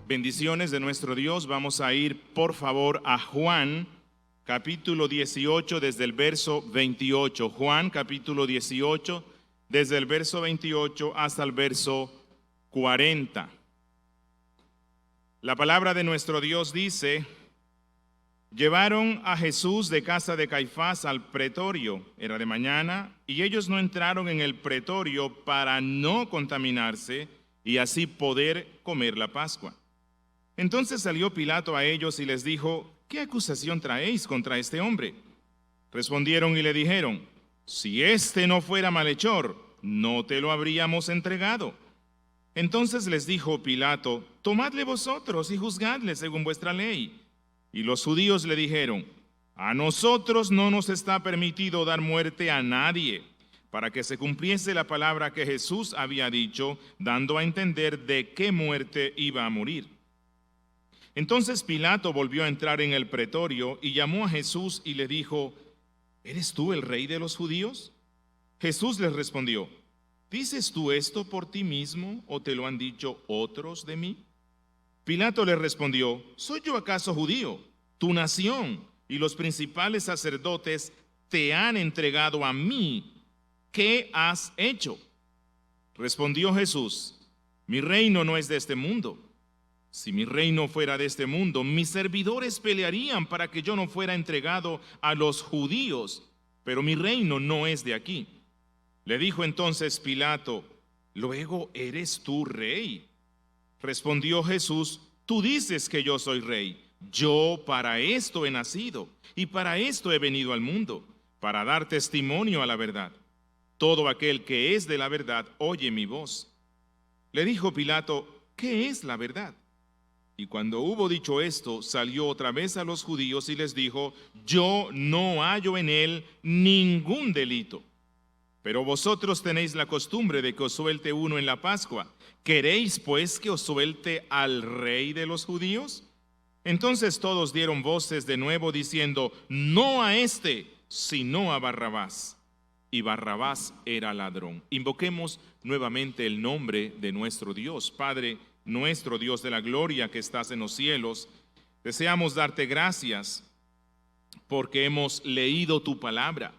Bendiciones de nuestro Dios. Vamos a ir, por favor, a Juan, capítulo 18, desde el verso 28. Juan, capítulo 18, desde el verso 28 hasta el verso 40. La palabra de nuestro Dios dice: llevaron a Jesús de casa de Caifás al pretorio. Era de mañana, y ellos no entraron en el pretorio para no contaminarse y así poder comer la Pascua. Entonces salió Pilato a ellos y les dijo: ¿qué acusación traéis contra este hombre? Respondieron y le dijeron: si este no fuera malhechor, no te lo habríamos entregado. Entonces les dijo Pilato: tomadle vosotros y juzgadle según vuestra ley. Y los judíos le dijeron: a nosotros no nos está permitido dar muerte a nadie, para que se cumpliese la palabra que Jesús había dicho, dando a entender de qué muerte iba a morir. Entonces Pilato volvió a entrar en el pretorio y llamó a Jesús y le dijo: ¿eres tú el rey de los judíos? Jesús les respondió: ¿dices tú esto por ti mismo o te lo han dicho otros de mí? Pilato le respondió: ¿soy yo acaso judío? Tu nación y los principales sacerdotes te han entregado a mí. ¿Qué has hecho? Respondió Jesús: mi reino no es de este mundo. Si mi reino fuera de este mundo, mis servidores pelearían para que yo no fuera entregado a los judíos, pero mi reino no es de aquí. Le dijo entonces Pilato: ¿luego eres tú rey? Respondió Jesús: tú dices que yo soy rey. Yo para esto he nacido y para esto he venido al mundo, para dar testimonio a la verdad. Todo aquel que es de la verdad oye mi voz. Le dijo Pilato: ¿qué es la verdad? Y cuando hubo dicho esto, salió otra vez a los judíos y les dijo: yo no hallo en él ningún delito. Pero vosotros tenéis la costumbre de que os suelte uno en la Pascua. ¿Queréis pues que os suelte al rey de los judíos? Entonces todos dieron voces de nuevo diciendo: no a este, sino a Barrabás. Y Barrabás era ladrón. Invoquemos nuevamente el nombre de nuestro Dios. Padre nuestro, Dios de la gloria que estás en los cielos, deseamos darte gracias porque hemos leído tu palabra.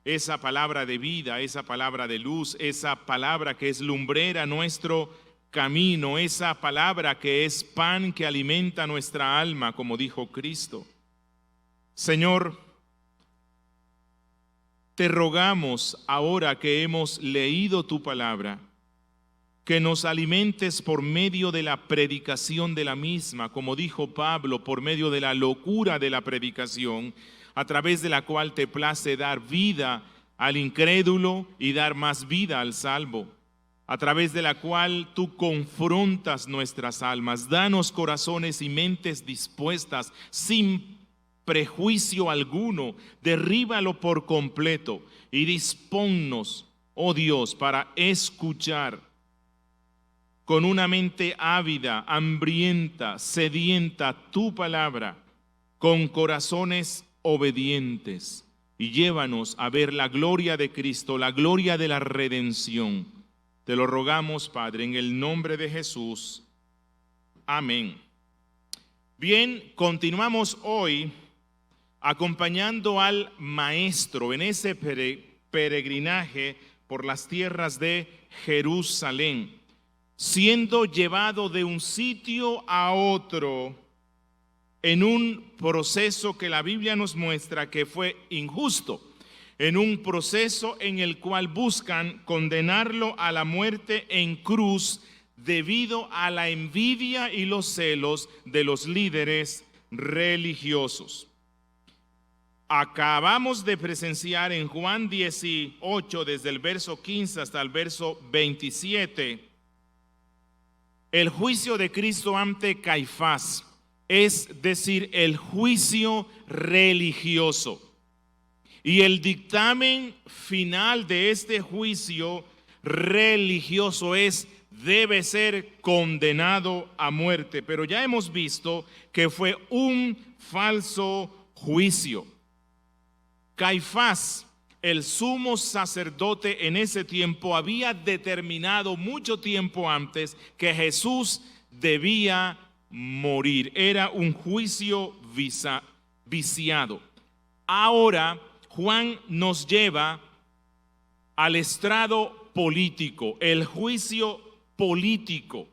Esa palabra de vida, esa palabra de luz, esa palabra que es lumbrera nuestro camino, esa palabra que es pan que alimenta nuestra alma, como dijo Cristo. Señor, te rogamos ahora que hemos leído tu palabra, que nos alimentes por medio de la predicación de la misma, como dijo Pablo, por medio de la locura de la predicación, a través de la cual te place dar vida al incrédulo y dar más vida al salvo, a través de la cual tú confrontas nuestras almas. Danos corazones y mentes dispuestas, sin prejuicio alguno, derríbalo por completo y disponnos, oh Dios, para escuchar con una mente ávida, hambrienta, sedienta tu palabra, con corazones obedientes, y llévanos a ver la gloria de Cristo, la gloria de la redención. Te lo rogamos, Padre, en el nombre de Jesús. Amén. Bien, continuamos hoy acompañando al Maestro en ese peregrinaje por las tierras de Jerusalén, siendo llevado de un sitio a otro en un proceso que la Biblia nos muestra que fue injusto, en un proceso en el cual buscan condenarlo a la muerte en cruz debido a la envidia y los celos de los líderes religiosos. Acabamos de presenciar en Juan 18, desde el verso 15 hasta el verso 27, el juicio de Cristo ante Caifás, es decir, el juicio religioso. Y el dictamen final de este juicio religioso debe ser condenado a muerte. Pero ya hemos visto que fue un falso juicio. Caifás, el sumo sacerdote en ese tiempo, había determinado mucho tiempo antes que Jesús debía morir. Era un juicio viciado. Ahora Juan nos lleva al estrado político, el juicio político.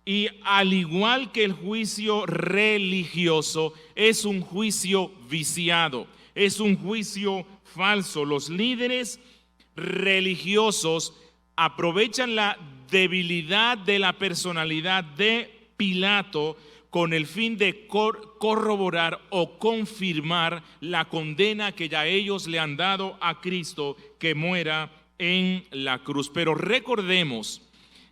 Y al igual que el juicio religioso, es un juicio viciado, es un juicio falso. Los líderes religiosos aprovechan la debilidad de la personalidad de Pilato con el fin de corroborar o confirmar la condena que ya ellos le han dado a Cristo, que muera en la cruz. Pero recordemos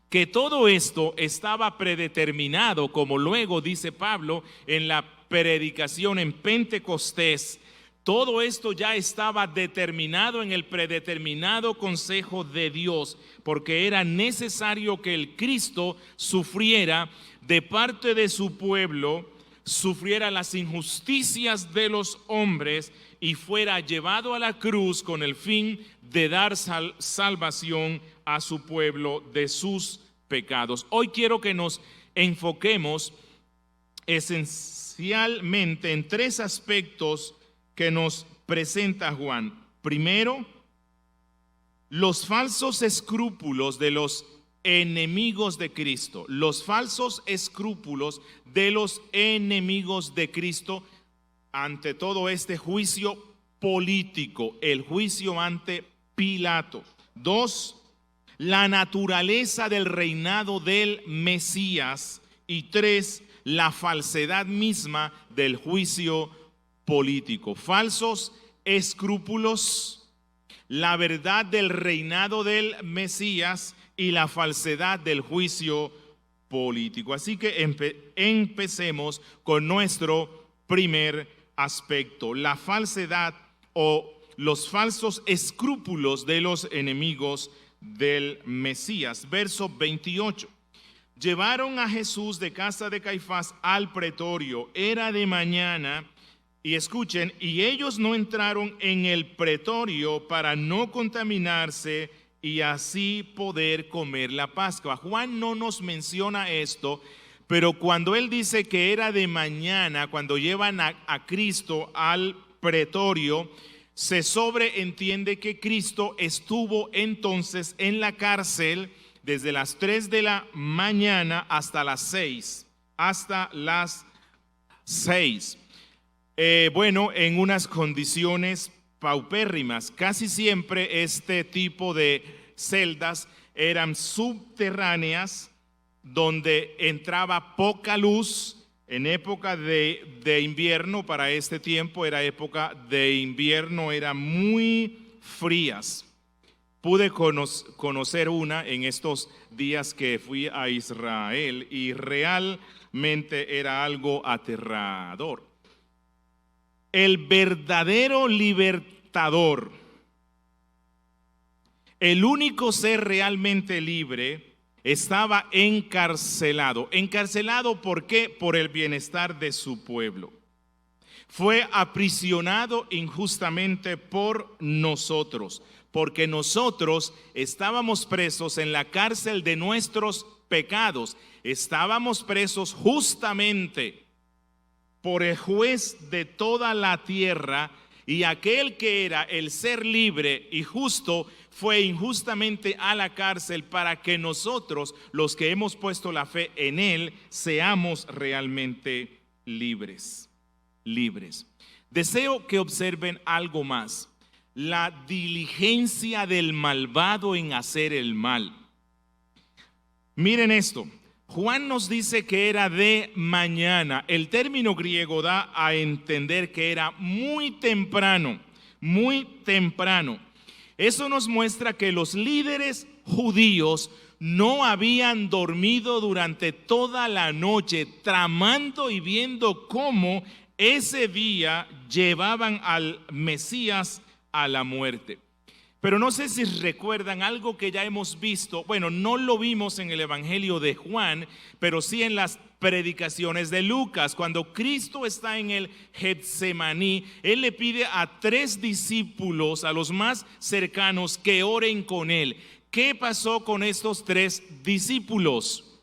que todo esto estaba predeterminado, como luego dice Pablo en la predicación en Pentecostés. Todo esto ya estaba determinado en el predeterminado consejo de Dios, porque era necesario que el Cristo sufriera de parte de su pueblo, sufriera las injusticias de los hombres y fuera llevado a la cruz con el fin de dar salvación a su pueblo de sus pecados. Hoy quiero que nos enfoquemos esencialmente en tres aspectos que nos presenta Juan. Primero, los falsos escrúpulos de los enemigos de Cristo. Los falsos escrúpulos de los enemigos de Cristo ante todo este juicio político, el juicio ante Pilato. Dos, la naturaleza del reinado del Mesías. Y tres, la falsedad misma del juicio político. Falsos escrúpulos, la verdad del reinado del Mesías y la falsedad del juicio político. Así que empecemos con nuestro primer aspecto, la falsedad o los falsos escrúpulos de los enemigos del Mesías. Verso 28. Llevaron a Jesús de casa de Caifás al pretorio. Era de mañana. Y escuchen, y ellos no entraron en el pretorio para no contaminarse y así poder comer la Pascua. Juan no nos menciona esto, pero cuando él dice que era de mañana, cuando llevan a Cristo al pretorio, se sobreentiende que Cristo estuvo entonces en la cárcel desde las 3 de la mañana hasta las 6, bueno, en unas condiciones paupérrimas. Casi siempre este tipo de celdas eran subterráneas, donde entraba poca luz. En época de invierno, para este tiempo era época de invierno, eran muy frías. Pude conocer una en estos días que fui a Israel y realmente era algo aterrador. El verdadero libertador, el único ser realmente libre, estaba encarcelado. ¿Encarcelado por qué? Por el bienestar de su pueblo. Fue aprisionado injustamente por nosotros, porque nosotros estábamos presos en la cárcel de nuestros pecados. Estábamos presos justamente por el juez de toda la tierra, y aquel que era el ser libre y justo fue injustamente a la cárcel para que nosotros, los que hemos puesto la fe en él, seamos realmente libres. Deseo que observen algo más: la diligencia del malvado en hacer el mal. Miren esto. Juan nos dice que era de mañana. El término griego da a entender que era muy temprano, muy temprano. Eso nos muestra que los líderes judíos no habían dormido durante toda la noche, tramando y viendo cómo ese día llevaban al Mesías a la muerte. Pero no sé si recuerdan algo que ya hemos visto. Bueno, no lo vimos en el Evangelio de Juan, pero sí en las predicaciones de Lucas. Cuando Cristo está en el Getsemaní, él le pide a 3 discípulos, a los más cercanos, que oren con él. ¿Qué pasó con estos 3 discípulos?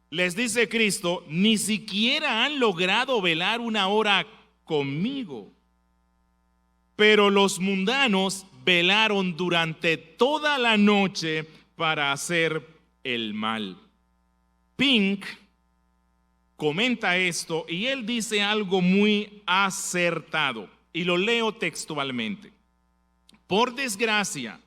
les dice Cristo, ni siquiera han logrado velar una hora conmigo. Pero los mundanos velaron durante toda la noche para hacer el mal. Pink comenta esto y él dice algo muy acertado, y lo leo textualmente. Por desgracia,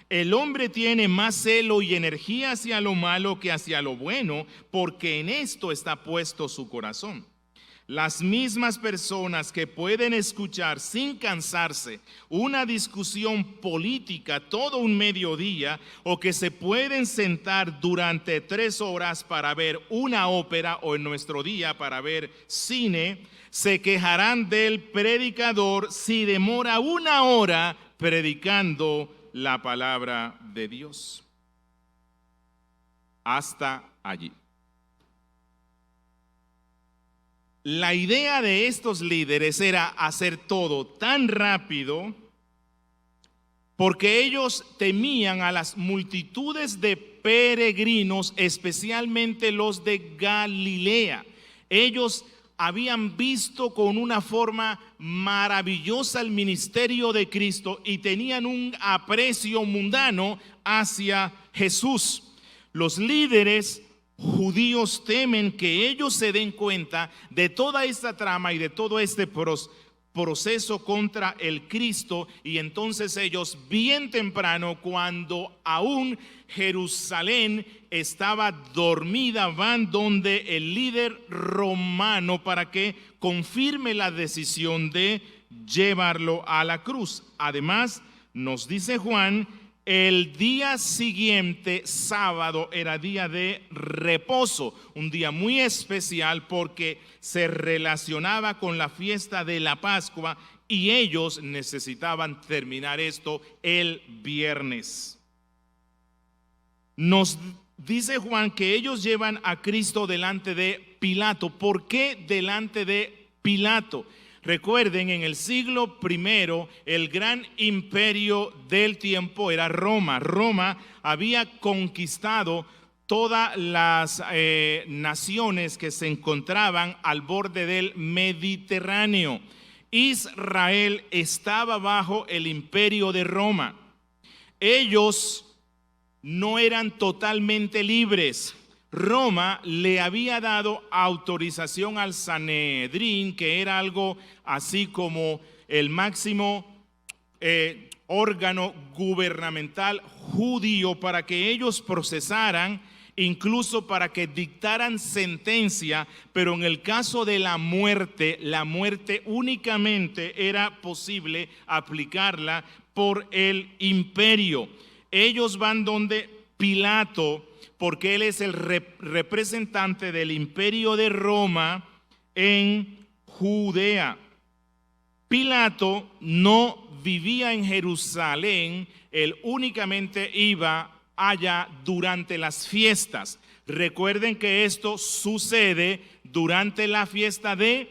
el hombre tiene más celo y energía hacia lo malo que hacia lo bueno, porque en esto está puesto su corazón. Las mismas personas que pueden escuchar sin cansarse una discusión política todo un mediodía, o que se pueden sentar durante 3 horas para ver una ópera, o en nuestro día para ver cine, se quejarán del predicador si demora 1 hora predicando la palabra de Dios. Hasta allí. La idea de estos líderes era hacer todo tan rápido porque ellos temían a las multitudes de peregrinos, especialmente los de Galilea. Ellos habían visto con una forma maravillosa el ministerio de Cristo y tenían un aprecio mundano hacia Jesús. Los líderes judíos temen que ellos se den cuenta de toda esta trama y de todo este proceso contra el Cristo, y entonces ellos bien temprano, cuando aún Jerusalén estaba dormida, van donde el líder romano para que confirme la decisión de llevarlo a la cruz. Además, nos dice Juan, el día siguiente, sábado, era día de reposo, un día muy especial porque se relacionaba con la fiesta de la Pascua y ellos necesitaban terminar esto el viernes. Nos dice Juan que ellos llevan a Cristo delante de Pilato. ¿Por qué delante de Pilato? Recuerden, en el siglo I, el gran imperio del tiempo era Roma. Roma había conquistado todas las naciones que se encontraban al borde del Mediterráneo. Israel estaba bajo el imperio de Roma. Ellos no eran totalmente libres. Roma le había dado autorización al Sanedrín, que era algo así como el máximo órgano gubernamental judío, para que ellos procesaran, incluso para que dictaran sentencia, pero en el caso de la muerte únicamente era posible aplicarla por el imperio. Ellos van donde Pilato, porque él es el representante del imperio de Roma en Judea. Pilato no vivía en Jerusalén, él únicamente iba allá durante las fiestas. Recuerden que esto sucede durante la fiesta de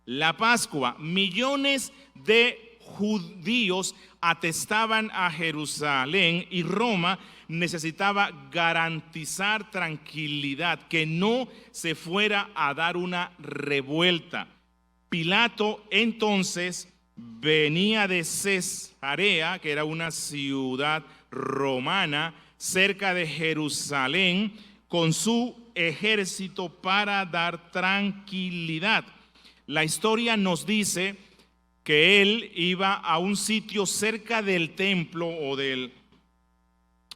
la Pascua. Millones de judíos atestaban a Jerusalén y Roma necesitaba garantizar tranquilidad, que no se fuera a dar una revuelta. Pilato entonces venía de Cesarea, que era una ciudad romana cerca de Jerusalén, con su ejército para dar tranquilidad. La historia nos dice que él iba a un sitio cerca del templo o del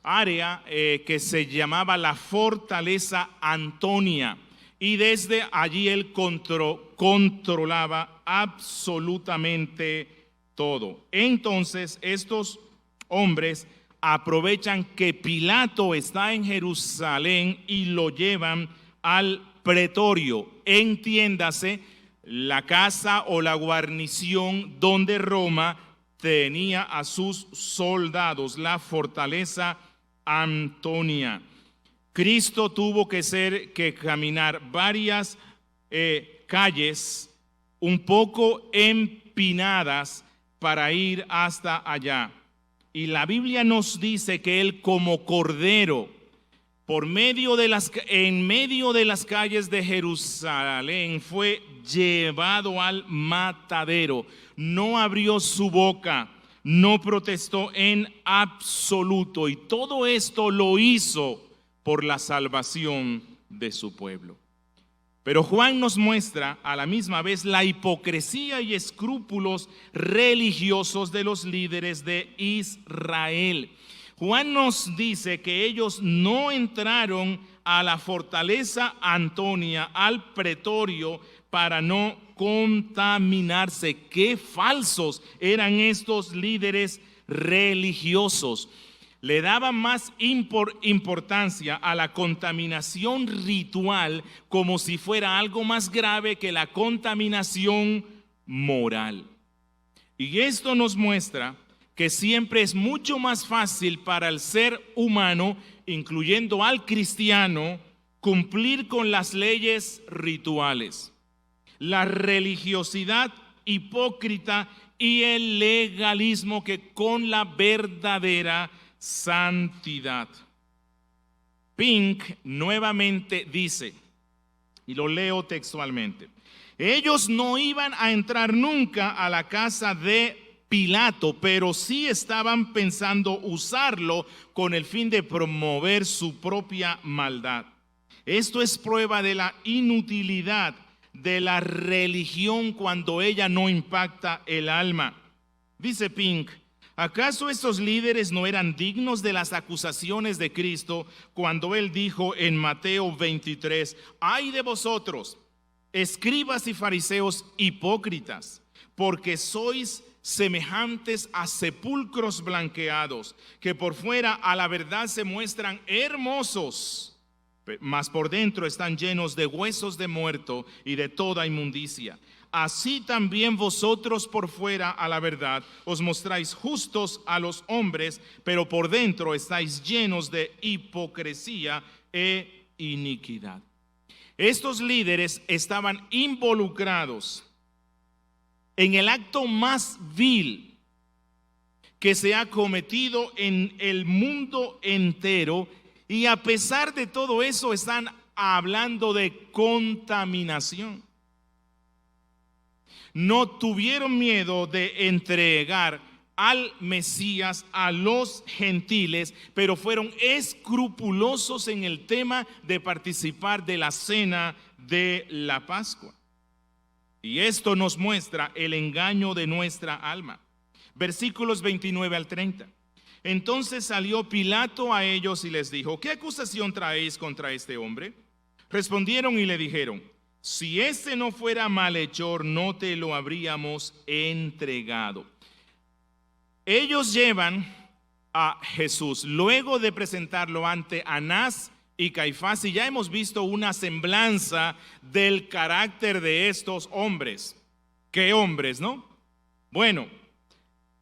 área que se llamaba la Fortaleza Antonia, y desde allí él controlaba absolutamente todo. Entonces estos hombres aprovechan que Pilato está en Jerusalén y lo llevan al pretorio, entiéndase, la casa o la guarnición donde Roma tenía a sus soldados, la Fortaleza Antonia. Cristo tuvo que caminar varias calles un poco empinadas para ir hasta allá. Y la Biblia nos dice que él, como cordero, en medio de las calles de Jerusalén fue llevado al matadero. No abrió su boca, no protestó en absoluto, y todo esto lo hizo por la salvación de su pueblo. Pero Juan nos muestra a la misma vez la hipocresía y escrúpulos religiosos de los líderes de Israel. Juan nos dice que ellos no entraron a la fortaleza Antonia, al pretorio, para no contaminarse. Qué falsos eran estos líderes religiosos. Le daban más importancia a la contaminación ritual como si fuera algo más grave que la contaminación moral. Y esto nos muestra que siempre es mucho más fácil para el ser humano, incluyendo al cristiano, cumplir con las leyes rituales, la religiosidad hipócrita y el legalismo que con la verdadera santidad. Pink nuevamente dice, y lo leo textualmente: ellos no iban a entrar nunca a la casa de Pilato, pero sí estaban pensando usarlo con el fin de promover su propia maldad. Esto es prueba de la inutilidad de la religión cuando ella no impacta el alma. Dice Pink: ¿acaso estos líderes no eran dignos de las acusaciones de Cristo cuando él dijo en Mateo 23: ay de vosotros, escribas y fariseos hipócritas, porque sois semejantes a sepulcros blanqueados, que por fuera a la verdad se muestran hermosos, mas por dentro están llenos de huesos de muerto y de toda inmundicia. Así también vosotros por fuera a la verdad os mostráis justos a los hombres, pero por dentro estáis llenos de hipocresía e iniquidad. Estos líderes estaban involucrados en el acto más vil que se ha cometido en el mundo entero, y a pesar de todo eso están hablando de contaminación. No tuvieron miedo de entregar al Mesías a los gentiles, pero fueron escrupulosos en el tema de participar de la cena de la Pascua. Y esto nos muestra el engaño de nuestra alma. Versículos 29 al 30. Entonces salió Pilato a ellos y les dijo: ¿qué acusación traéis contra este hombre? Respondieron y le dijeron: si este no fuera malhechor, no te lo habríamos entregado. Ellos llevan a Jesús luego de presentarlo ante Anás y Caifás, y ya hemos visto una semblanza del carácter de estos hombres. ¿Qué hombres, no? Bueno,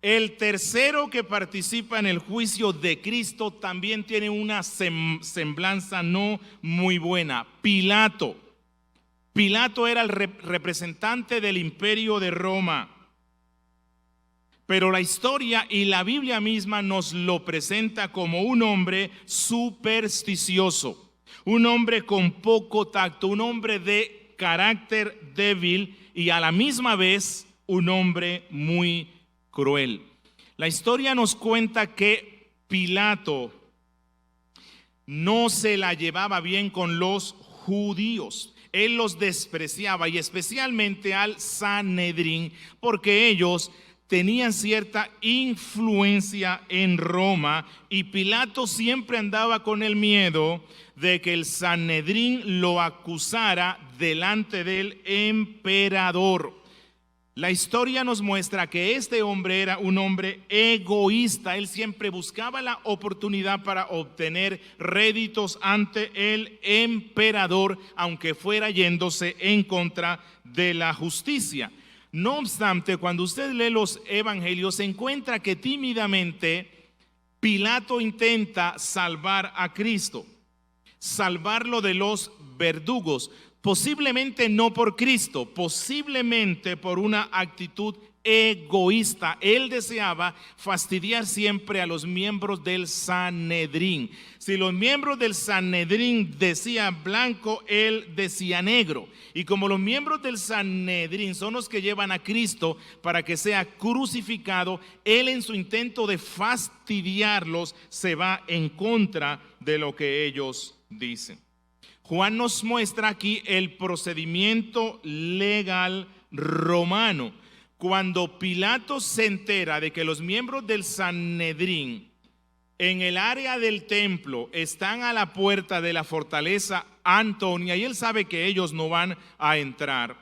el tercero que participa en el juicio de Cristo también tiene una semblanza no muy buena: Pilato. Pilato era el representante del imperio de Roma, pero la historia y la Biblia misma nos lo presenta como un hombre supersticioso, un hombre con poco tacto, un hombre de carácter débil y a la misma vez un hombre muy cruel. La historia nos cuenta que Pilato no se la llevaba bien con los judíos. Él los despreciaba, y especialmente al Sanedrín, porque ellos tenían cierta influencia en Roma, y Pilato siempre andaba con el miedo de que el Sanedrín lo acusara delante del emperador. La historia nos muestra que este hombre era un hombre egoísta. Él siempre buscaba la oportunidad para obtener réditos ante el emperador, aunque fuera yéndose en contra de la justicia. No obstante, cuando usted lee los evangelios, se encuentra que tímidamente Pilato intenta salvar a Cristo, salvarlo de los verdugos. Posiblemente no por Cristo, posiblemente por una actitud egoísta. Él deseaba fastidiar siempre a los miembros del Sanedrín. Si los miembros del Sanedrín decían blanco, él decía negro. Y como los miembros del Sanedrín son los que llevan a Cristo para que sea crucificado, él en su intento de fastidiarlos se va en contra de lo que ellos dicen. Juan nos muestra aquí el procedimiento legal romano. Cuando Pilato se entera de que los miembros del Sanedrín en el área del templo están a la puerta de la fortaleza Antonia y él sabe que ellos no van a entrar,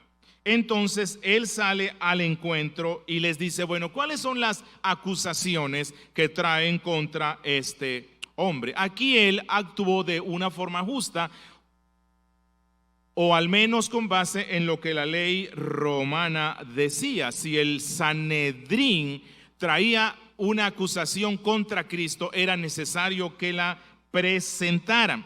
entonces él sale al encuentro y les dice, bueno, ¿cuáles son las acusaciones que traen contra este hombre? Aquí él actuó de una forma justa, o al menos con base en lo que la ley romana decía. Si el Sanedrín traía una acusación contra Cristo, era necesario que la presentaran.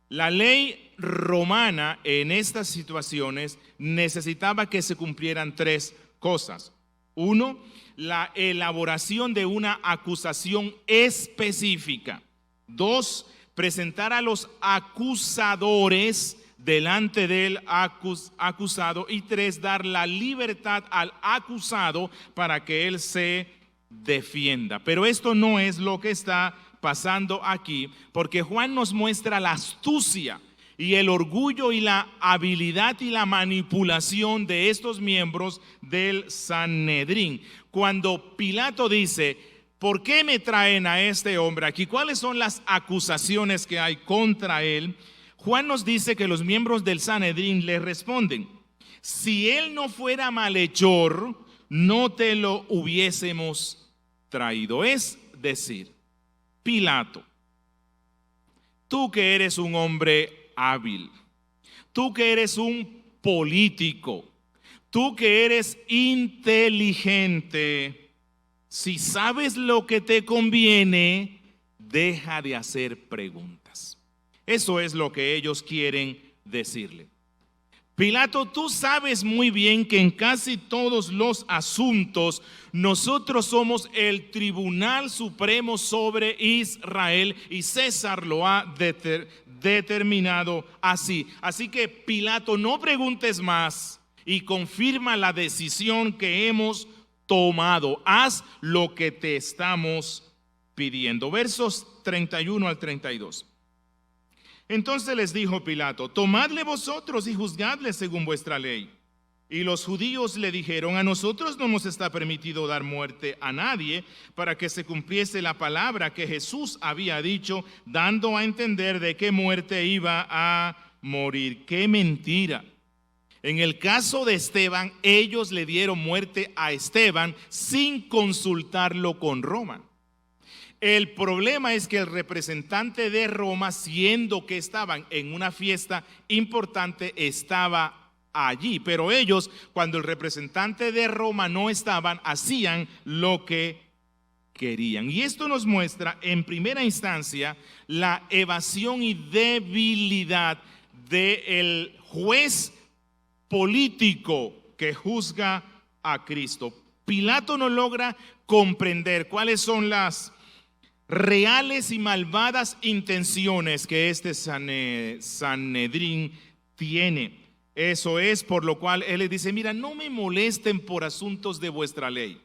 La ley romana en estas situaciones necesitaba que se cumplieran tres cosas. Uno, la elaboración de una acusación específica. Dos, presentar a los acusadores delante del acusado. Y tres, dar la libertad al acusado para que él se defienda. Pero esto no es lo que está pasando aquí, porque Juan nos muestra la astucia y el orgullo y la habilidad y la manipulación de estos miembros del Sanedrín. Cuando Pilato dice, ¿por qué me traen a este hombre aquí? ¿Cuáles son las acusaciones que hay contra él? Juan nos dice que los miembros del Sanedrín le responden, si él no fuera malhechor, no te lo hubiésemos traído. Es decir, Pilato, tú que eres un hombre hábil, tú que eres un político, tú que eres inteligente, si sabes lo que te conviene, deja de hacer preguntas. Eso es lo que ellos quieren decirle. Pilato, tú sabes muy bien que en casi todos los asuntos nosotros somos el Tribunal Supremo sobre Israel y César lo ha determinado así. Así que Pilato, no preguntes más y confirma la decisión que hemos tomado. Haz lo que te estamos pidiendo. Versos 31 al 32. Entonces les dijo Pilato, tomadle vosotros y juzgadle según vuestra ley. Y los judíos le dijeron, a nosotros no nos está permitido dar muerte a nadie, para que se cumpliese la palabra que Jesús había dicho, dando a entender de qué muerte iba a morir. ¡Qué mentira! En el caso de Esteban, ellos le dieron muerte a Esteban sin consultarlo con Roma. El problema es que el representante de Roma, siendo que estaban en una fiesta importante, estaba allí. Pero ellos, cuando el representante de Roma no estaban, hacían lo que querían. Y esto nos muestra en primera instancia la evasión y debilidad del juez político que juzga a Cristo. Pilato no logra comprender cuáles son las reales y malvadas intenciones que este Sanedrín tiene. Eso es por lo cual él les dice, mira, no me molesten por asuntos de vuestra ley,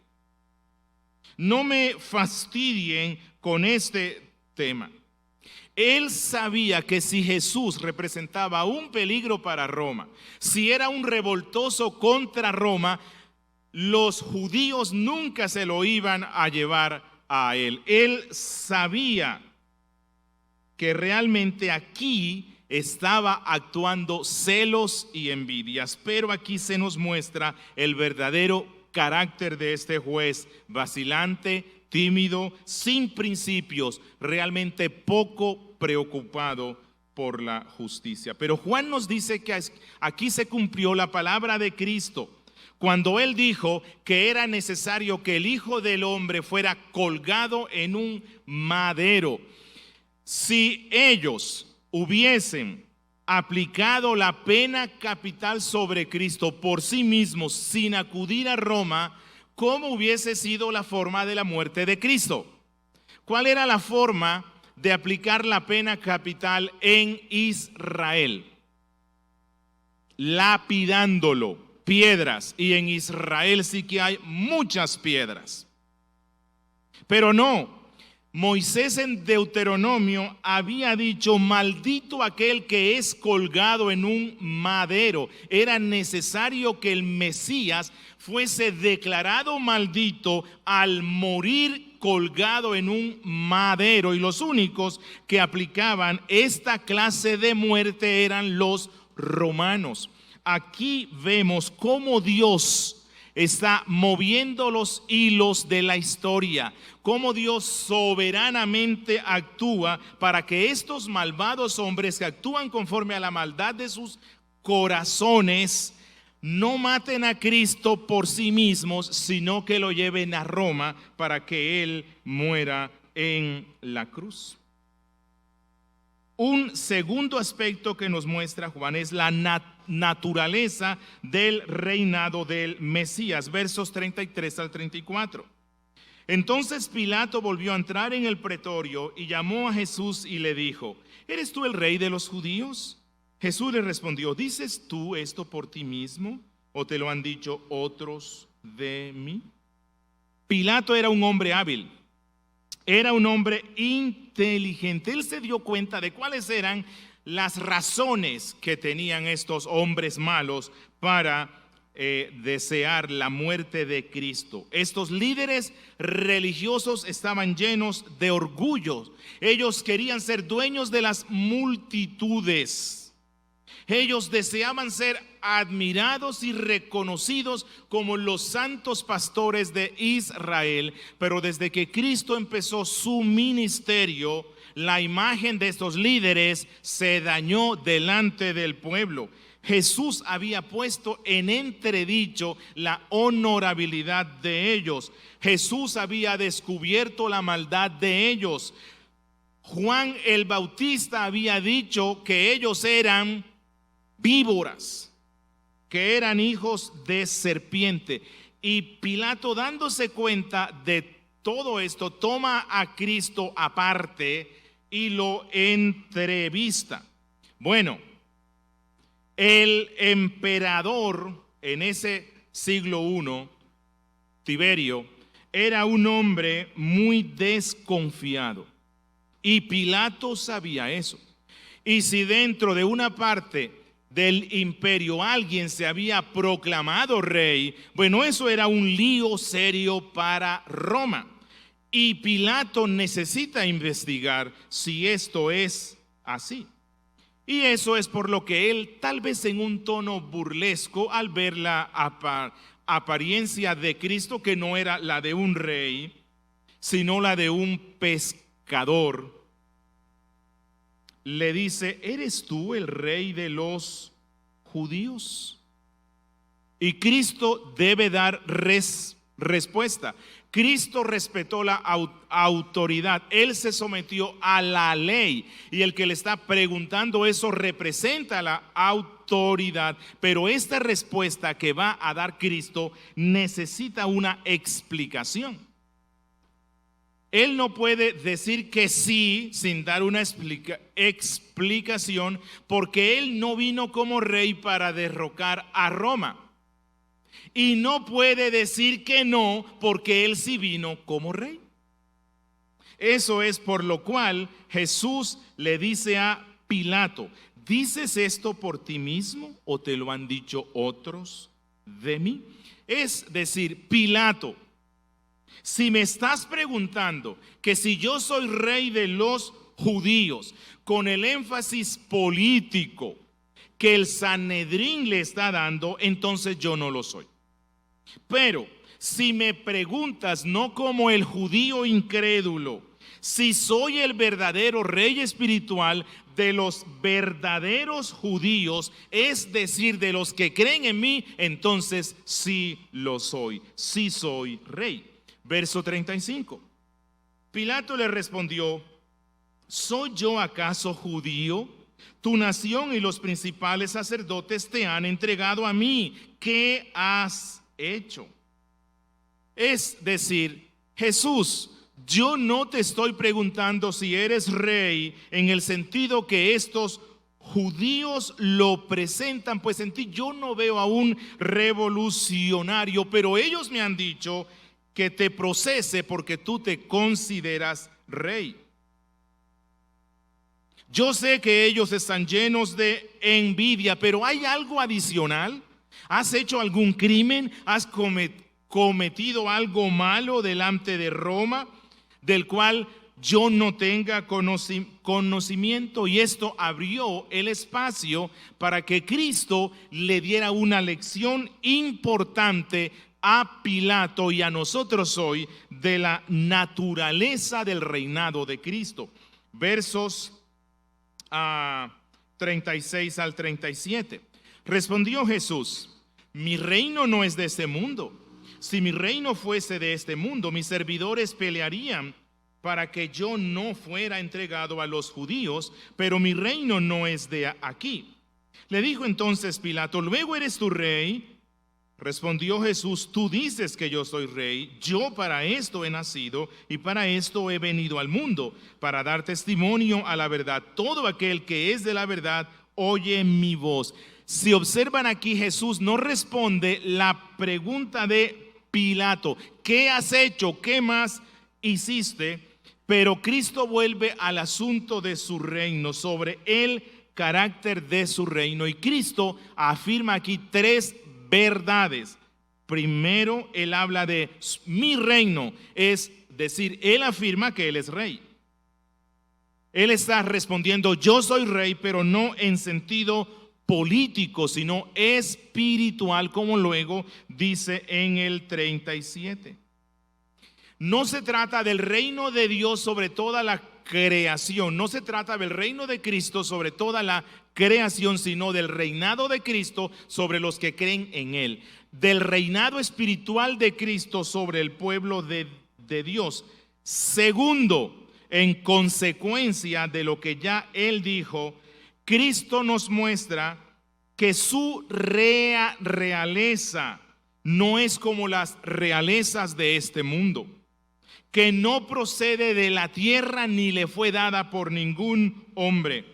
no me fastidien con este tema. Él sabía que si Jesús representaba un peligro para Roma, si era un revoltoso contra Roma, los judíos nunca se lo iban a llevar a él. Él sabía que realmente aquí estaba actuando celos y envidias, pero aquí se nos muestra el verdadero carácter de este juez, vacilante, tímido, sin principios, realmente poco preocupado por la justicia. Pero Juan nos dice que aquí se cumplió la palabra de Cristo cuando él dijo que era necesario que el Hijo del Hombre fuera colgado en un madero. Si ellos hubiesen aplicado la pena capital sobre Cristo por sí mismos sin acudir a Roma, cómo hubiese sido la forma de la muerte de Cristo. ¿Cuál era la forma de aplicar la pena capital en Israel? Lapidándolo, piedras, y en Israel sí que hay muchas piedras. Pero no, Moisés en Deuteronomio había dicho: maldito aquel que es colgado en un madero. Era necesario que el Mesías fuese declarado maldito al morir colgado en un madero, y los únicos que aplicaban esta clase de muerte eran los romanos. Aquí vemos cómo Dios está moviendo los hilos de la historia, cómo Dios soberanamente actúa para que estos malvados hombres que actúan conforme a la maldad de sus corazones no maten a Cristo por sí mismos, sino que lo lleven a Roma para que Él muera en la cruz. Un segundo aspecto que nos muestra Juan es la naturaleza del reinado del Mesías, versos 33 al 34. Entonces Pilato volvió a entrar en el pretorio y llamó a Jesús y le dijo: ¿eres tú el rey de los judíos? Jesús le respondió: ¿dices tú esto por ti mismo o te lo han dicho otros de mí? Pilato era un hombre hábil. Era un hombre inteligente. Él se dio cuenta de cuáles eran las razones que tenían estos hombres malos para desear la muerte de Cristo. Estos líderes religiosos estaban llenos de orgullo. Ellos querían ser dueños de las multitudes. Ellos deseaban ser admirados y reconocidos como los santos pastores de Israel, pero desde que Cristo empezó su ministerio, la imagen de estos líderes se dañó delante del pueblo. Jesús había puesto en entredicho la honorabilidad de ellos. Jesús había descubierto la maldad de ellos. Juan el Bautista había dicho que ellos eran víboras, que eran hijos de serpiente. Y Pilato, dándose cuenta de todo esto, toma a Cristo aparte y lo entrevista. Bueno, el emperador en ese siglo I, Tiberio, era un hombre muy desconfiado, y Pilato sabía eso. Y si dentro de una parte del imperio alguien se había proclamado rey, bueno, eso era un lío serio para Roma, y Pilato necesita investigar si esto es así. Y eso es por lo que él, tal vez en un tono burlesco, al ver la apariencia de Cristo, que no era la de un rey, sino la de un pescador, le dice: ¿eres tú el rey de los judíos? Y Cristo debe dar respuesta. Cristo respetó la autoridad. Él se sometió a la ley, y el que le está preguntando eso representa la autoridad. Pero esta respuesta que va a dar Cristo necesita una explicación. Él no puede decir que sí sin dar una explicación, porque Él no vino como rey para derrocar a Roma. Y no puede decir que no, porque Él sí vino como rey. Eso es por lo cual Jesús le dice a Pilato: ¿dices esto por ti mismo o te lo han dicho otros de mí? Es decir, Pilato, si me estás preguntando que si yo soy rey de los judíos, con el énfasis político que el Sanedrín le está dando, entonces yo no lo soy. Pero si me preguntas no como el judío incrédulo, si soy el verdadero rey espiritual de los verdaderos judíos, es decir, de los que creen en mí, entonces sí lo soy, sí soy rey. Verso 35. Pilato le respondió: ¿soy yo acaso judío? Tu nación y los principales sacerdotes te han entregado a mí. ¿Qué has hecho? Es decir, Jesús, yo no te estoy preguntando si eres rey en el sentido que estos judíos lo presentan, pues en ti yo no veo a un revolucionario, pero ellos me han dicho que te procese porque tú te consideras rey. Yo sé que ellos están llenos de envidia, pero ¿hay algo adicional? ¿Has hecho algún crimen? ¿Has cometido algo malo delante de Roma del cual yo no tenga conocimiento? Y esto abrió el espacio para que Cristo le diera una lección importante a Pilato y a nosotros hoy de la naturaleza del reinado de Cristo. Versos 36 al 37. Respondió Jesús: mi reino no es de este mundo. Si mi reino fuese de este mundo, mis servidores pelearían para que yo no fuera entregado a los judíos, pero mi reino no es de aquí. Le dijo entonces Pilato: ¿luego eres tu rey? Respondió Jesús: tú dices que yo soy rey. Yo para esto he nacido y para esto he venido al mundo, para dar testimonio a la verdad. Todo aquel que es de la verdad oye mi voz. Si observan aquí, Jesús no responde la pregunta de Pilato: ¿qué has hecho? ¿Qué más hiciste? Pero Cristo vuelve al asunto de su reino, sobre el carácter de su reino. Y Cristo afirma aquí tres verdades. Primero, él habla de mi reino, es decir, él afirma que él es rey. Él está respondiendo: yo soy rey, pero no en sentido político, sino espiritual, como luego dice en el 37. No se trata del reino de Dios sobre toda la creación, no se trata del reino de Cristo sobre toda la creación, sino del reinado de Cristo sobre los que creen en Él, del reinado espiritual de Cristo sobre el pueblo de Dios. Segundo, en consecuencia de lo que ya Él dijo, Cristo nos muestra que su realeza no es como las realezas de este mundo, que no procede de la tierra ni le fue dada por ningún hombre.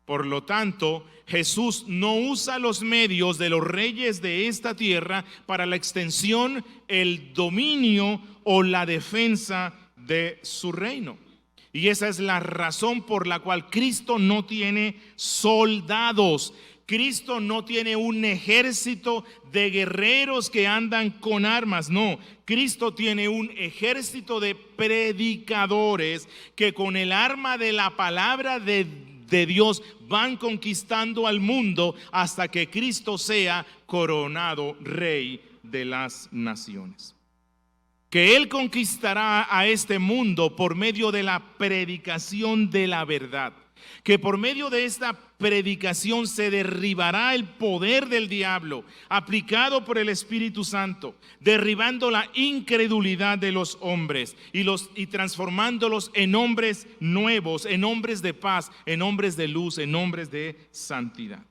Por lo tanto, Jesús no usa los medios de los reyes de esta tierra para la extensión, el dominio o la defensa de su reino. Y esa es la razón por la cual Cristo no tiene soldados. Cristo no tiene un ejército de guerreros que andan con armas, no. Cristo tiene un ejército de predicadores que con el arma de la palabra de Dios van conquistando al mundo hasta que Cristo sea coronado rey de las naciones. Que Él conquistará a este mundo por medio de la predicación de la verdad. Que por medio de esta predicación se derribará el poder del diablo aplicado por el Espíritu Santo, derribando la incredulidad de los hombres y transformándolos en hombres nuevos, en hombres de paz, en hombres de luz, en hombres de santidad.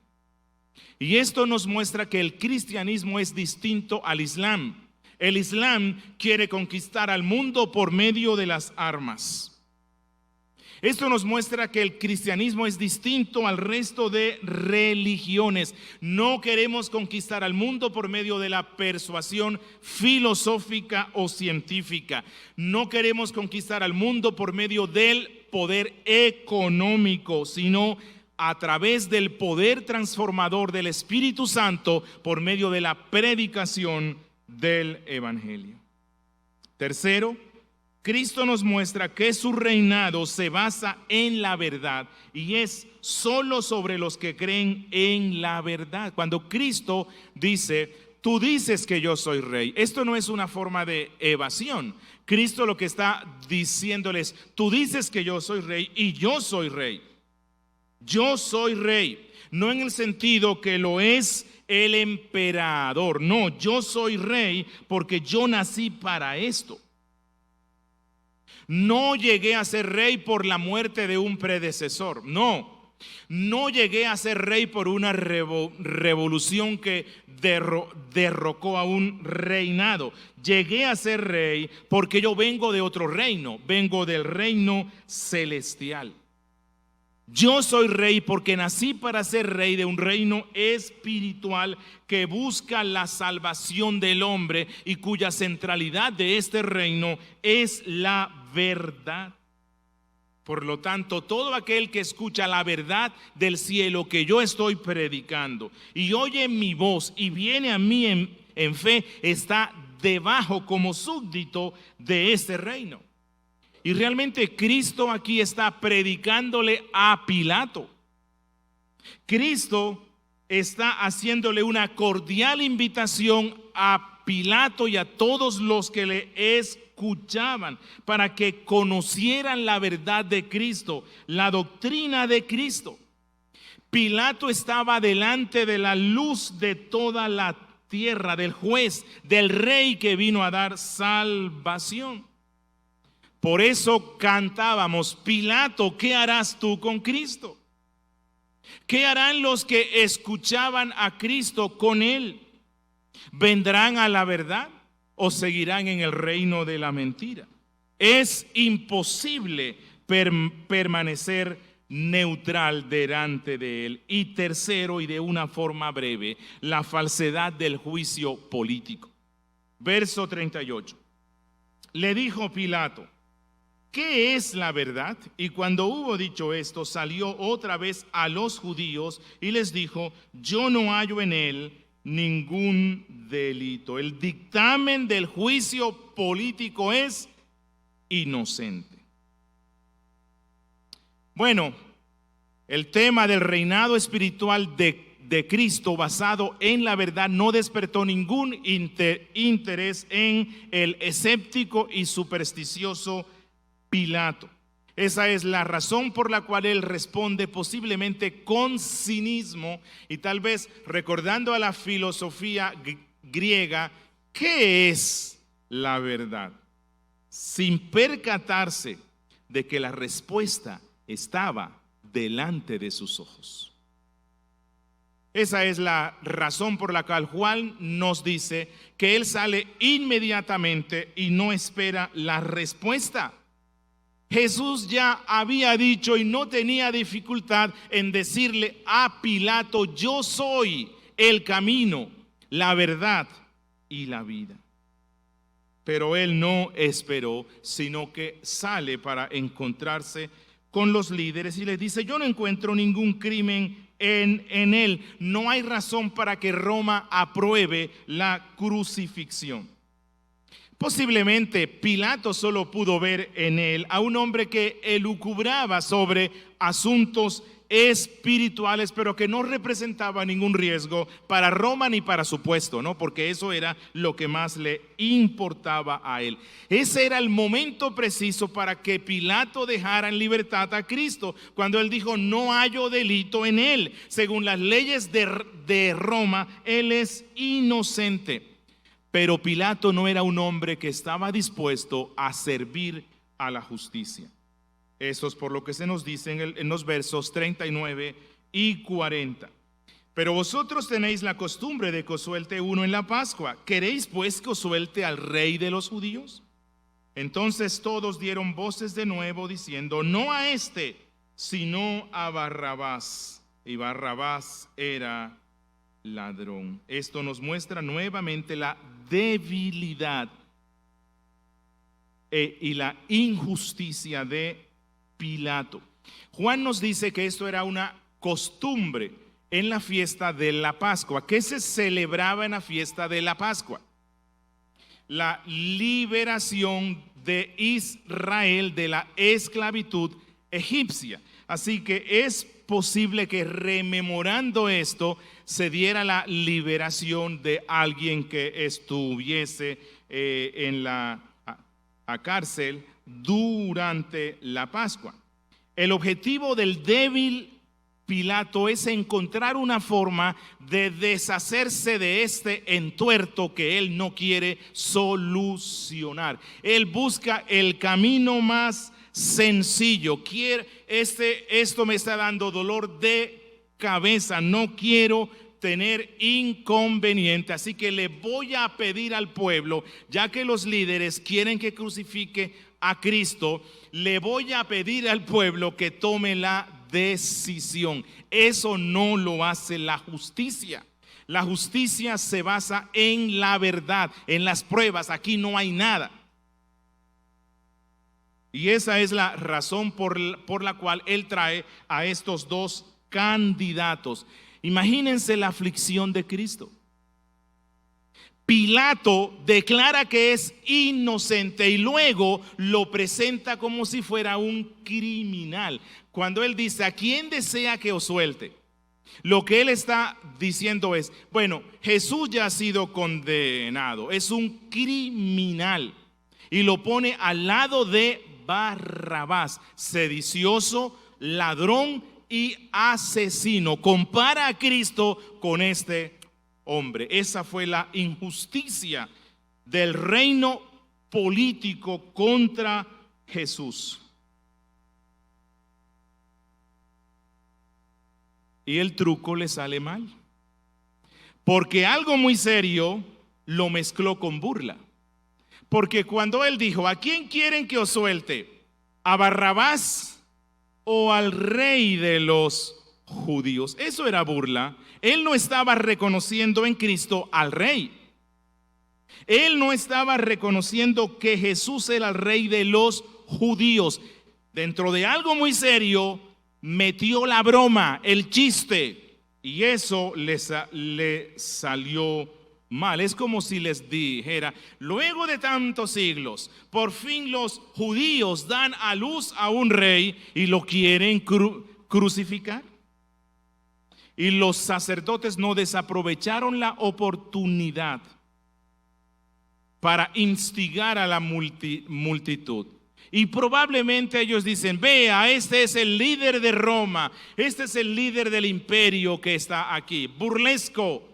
Y esto nos muestra que el cristianismo es distinto al Islam. El Islam quiere conquistar al mundo por medio de las armas. Esto nos muestra que el cristianismo es distinto al resto de religiones. No queremos conquistar al mundo por medio de la persuasión filosófica o científica. No queremos conquistar al mundo por medio del poder económico, sino a través del poder transformador del Espíritu Santo por medio de la predicación del Evangelio. Tercero, Cristo nos muestra que su reinado se basa en la verdad y es solo sobre los que creen en la verdad. Cuando Cristo dice: tú dices que yo soy rey, esto no es una forma de evasión. Cristo lo que está diciéndoles: tú dices que yo soy rey y yo soy rey. Yo soy rey, no en el sentido que lo es el emperador. No, yo soy rey porque yo nací para esto. No llegué a ser rey por la muerte de un predecesor. No, No llegué a ser rey por una revolución que derrocó a un reinado. Llegué a ser rey porque yo vengo de otro reino, vengo del reino celestial. Yo soy rey porque nací para ser rey de un reino espiritual que busca la salvación del hombre y cuya centralidad de este reino es la verdad. Por lo tanto, todo aquel que escucha la verdad del cielo que yo estoy predicando y oye mi voz y viene a mí en fe, está debajo como súbdito de este reino. Y realmente Cristo aquí está predicándole a Pilato. Cristo está haciéndole una cordial invitación a Pilato y a todos los que le escuchaban para que conocieran la verdad de Cristo, la doctrina de Cristo. Pilato estaba delante de la luz de toda la tierra, del juez, del rey que vino a dar salvación. Por eso cantábamos: Pilato, ¿qué harás tú con Cristo? ¿Qué harán los que escuchaban a Cristo con él? ¿Vendrán a la verdad o seguirán en el reino de la mentira? Es imposible permanecer neutral delante de él. Y tercero, y de una forma breve, la falsedad del juicio político. Verso 38. Le dijo Pilato: ¿qué es la verdad? Y cuando hubo dicho esto, salió otra vez a los judíos y les dijo: yo no hallo en él ningún delito. El dictamen del juicio político es inocente. Bueno, el tema del reinado espiritual de Cristo basado en la verdad no despertó ningún interés en el escéptico y supersticioso Pilato. Esa es la razón por la cual él responde, posiblemente con cinismo y tal vez recordando a la filosofía griega, ¿qué es la verdad? Sin percatarse de que la respuesta estaba delante de sus ojos. Esa es la razón por la cual Juan nos dice que él sale inmediatamente y no espera la respuesta. Jesús ya había dicho y no tenía dificultad en decirle a Pilato: yo soy el camino, la verdad y la vida. Pero él no esperó, sino que sale para encontrarse con los líderes y les dice: yo no encuentro ningún crimen en él. No hay razón para que Roma apruebe la crucifixión. Posiblemente Pilato solo pudo ver en él a un hombre que elucubraba sobre asuntos espirituales, pero que no representaba ningún riesgo para Roma ni para su puesto, ¿no? Porque eso era lo que más le importaba a él. Ese era el momento preciso para que Pilato dejara en libertad a Cristo, cuando él dijo: no hallo delito en él. Según las leyes de Roma, él es inocente. Pero Pilato no era un hombre que estaba dispuesto a servir a la justicia. Eso es por lo que se nos dice en los versos 39 y 40. Pero vosotros tenéis la costumbre de que os suelte uno en la Pascua. ¿Queréis pues que os suelte al rey de los judíos? Entonces todos dieron voces de nuevo diciendo: no a este, sino a Barrabás. Y Barrabás era ladrón. Esto nos muestra nuevamente la debilidad y la injusticia de Pilato. Juan nos dice que esto era una costumbre en la fiesta de la Pascua. ¿Qué se celebraba en la fiesta de la Pascua? La liberación de Israel de la esclavitud egipcia. Así que es posible que rememorando esto se diera la liberación de alguien que estuviese en la cárcel durante la Pascua. El objetivo del débil Pilato es encontrar una forma de deshacerse de este entuerto que él no quiere solucionar. Él busca el camino más sencillo. Esto me está dando dolor de cabeza, no quiero tener inconveniente, así que le voy a pedir al pueblo, ya que los líderes quieren que crucifique a Cristo, le voy a pedir al pueblo que tome la decisión. Eso no lo hace la justicia. La justicia se basa en la verdad, en las pruebas. Aquí no hay nada. Y esa es la razón por la cual él trae a estos dos candidatos. Imagínense la aflicción de Cristo. Pilato declara que es inocente y luego lo presenta como si fuera un criminal. Cuando él dice, ¿a quién desea que os suelte? Lo que él está diciendo es, bueno, Jesús ya ha sido condenado, es un criminal. Y lo pone al lado de Barrabás, sedicioso, ladrón y asesino. Compara a Cristo con este hombre. Esa fue la injusticia del reino político contra Jesús. Y el truco le sale mal, porque algo muy serio lo mezcló con burla. Porque cuando él dijo, ¿a quién quieren que os suelte? ¿A Barrabás o al rey de los judíos? Eso era burla. Él no estaba reconociendo en Cristo al rey. Él no estaba reconociendo que Jesús era el rey de los judíos. Dentro de algo muy serio, metió la broma, el chiste, y eso le salió mal. Es como si les dijera, luego de tantos siglos, por fin los judíos dan a luz a un rey y lo quieren crucificar. Y los sacerdotes no desaprovecharon la oportunidad para instigar a la multitud. Y probablemente ellos dicen, vea, este es el líder de Roma, este es el líder del imperio que está aquí, burlesco.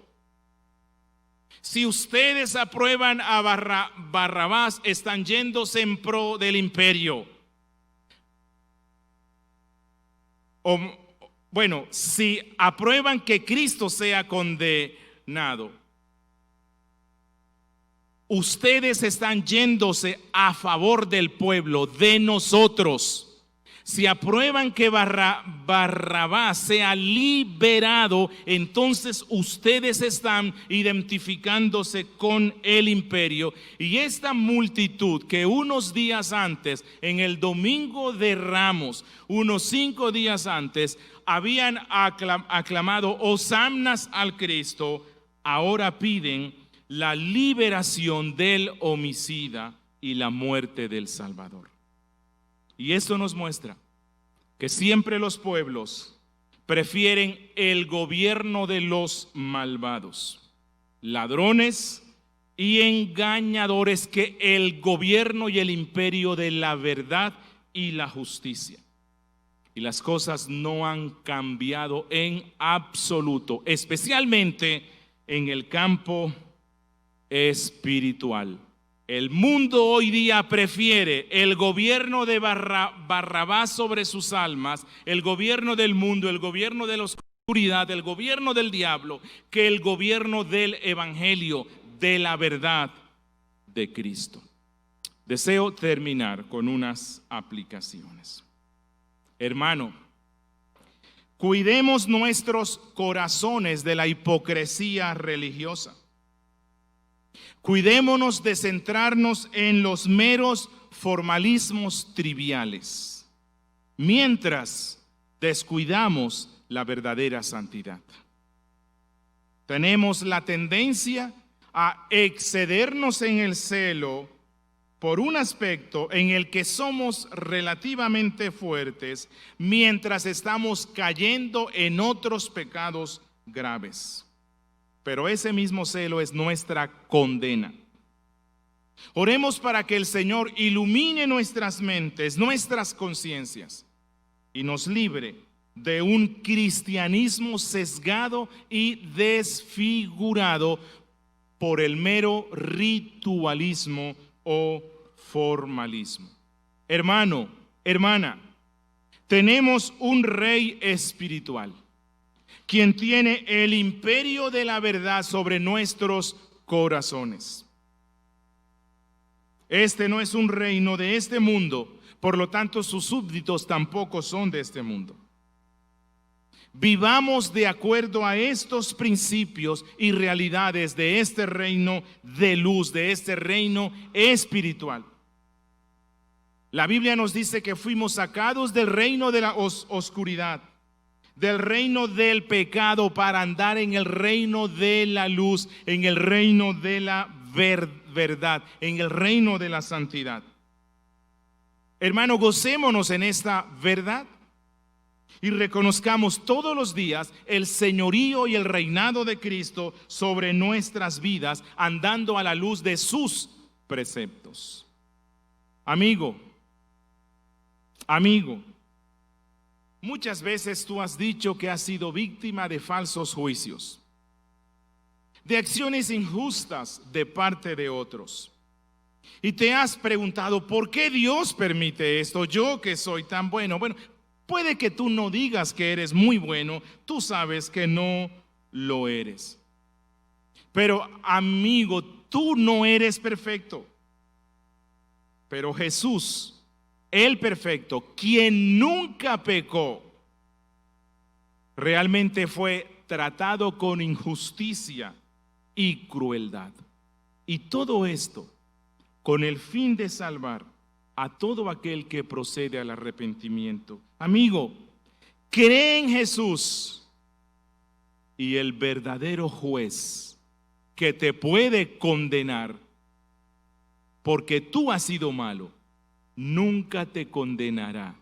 Si ustedes aprueban a Barrabás, están yéndose en pro del imperio. Bueno, si aprueban que Cristo sea condenado, ustedes están yéndose a favor del pueblo, de nosotros. Si aprueban que Barrabás sea liberado, entonces ustedes están identificándose con el imperio. Y esta multitud que unos días antes, en el domingo de Ramos, unos 5 días antes, habían aclamado hosannas al Cristo, ahora piden la liberación del homicida y la muerte del Salvador. Y esto nos muestra que siempre los pueblos prefieren el gobierno de los malvados, ladrones y engañadores, que el gobierno y el imperio de la verdad y la justicia. Y las cosas no han cambiado en absoluto, especialmente en el campo espiritual. El mundo hoy día prefiere el gobierno de Barrabás sobre sus almas, el gobierno del mundo, el gobierno de la oscuridad, el gobierno del diablo, que el gobierno del evangelio, de la verdad de Cristo. Deseo terminar con unas aplicaciones. Hermano, cuidemos nuestros corazones de la hipocresía religiosa. Cuidémonos de centrarnos en los meros formalismos triviales, mientras descuidamos la verdadera santidad. Tenemos la tendencia a excedernos en el celo por un aspecto en el que somos relativamente fuertes, mientras estamos cayendo en otros pecados graves. Pero ese mismo celo es nuestra condena. Oremos para que el Señor ilumine nuestras mentes, nuestras conciencias, y nos libre de un cristianismo sesgado y desfigurado por el mero ritualismo o formalismo. Hermano, Hermana, tenemos un rey espiritual, quien tiene el imperio de la verdad sobre nuestros corazones. Este no es un reino de este mundo, por lo tanto sus súbditos tampoco son de este mundo. Vivamos de acuerdo a estos principios y realidades de este reino de luz, de este reino espiritual. La Biblia nos dice que fuimos sacados del reino de la oscuridad, del reino del pecado, para andar en el reino de la luz, en el reino de la verdad, en el reino de la santidad. Hermano, gocémonos en esta verdad y reconozcamos todos los días el señorío y el reinado de Cristo sobre nuestras vidas, andando a la luz de sus preceptos. Amigo, muchas veces tú has dicho que has sido víctima de falsos juicios, de acciones injustas de parte de otros. Y te has preguntado, ¿por qué Dios permite esto? Yo que soy tan bueno. Bueno, puede que tú no digas que eres muy bueno, tú sabes que no lo eres. Pero amigo, tú no eres perfecto. Pero Jesús, el perfecto, quien nunca pecó, realmente fue tratado con injusticia y crueldad. Y todo esto con el fin de salvar a todo aquel que procede al arrepentimiento. Amigo, cree en Jesús y el verdadero juez que te puede condenar porque tú has sido malo, nunca te condenará,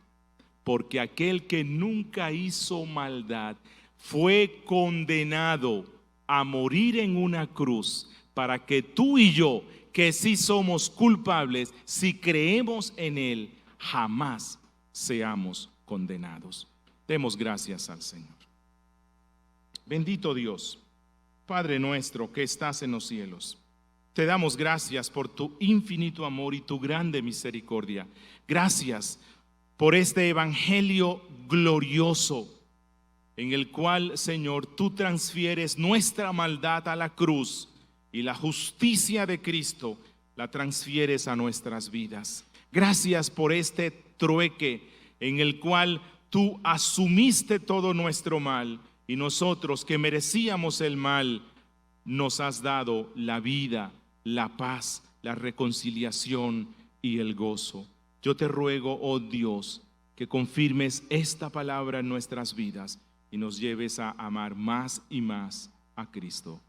porque aquel que nunca hizo maldad fue condenado a morir en una cruz para que tú y yo, que sí somos culpables, si creemos en Él, jamás seamos condenados. Demos gracias al Señor. Bendito Dios, Padre nuestro que estás en los cielos, te damos gracias por tu infinito amor y tu grande misericordia. Gracias por este evangelio glorioso en el cual, Señor, tú transfieres nuestra maldad a la cruz y la justicia de Cristo la transfieres a nuestras vidas. Gracias por este trueque en el cual tú asumiste todo nuestro mal y nosotros que merecíamos el mal, nos has dado la vida, la paz, la reconciliación y el gozo. Yo te ruego, oh Dios, que confirmes esta palabra en nuestras vidas y nos lleves a amar más y más a Cristo.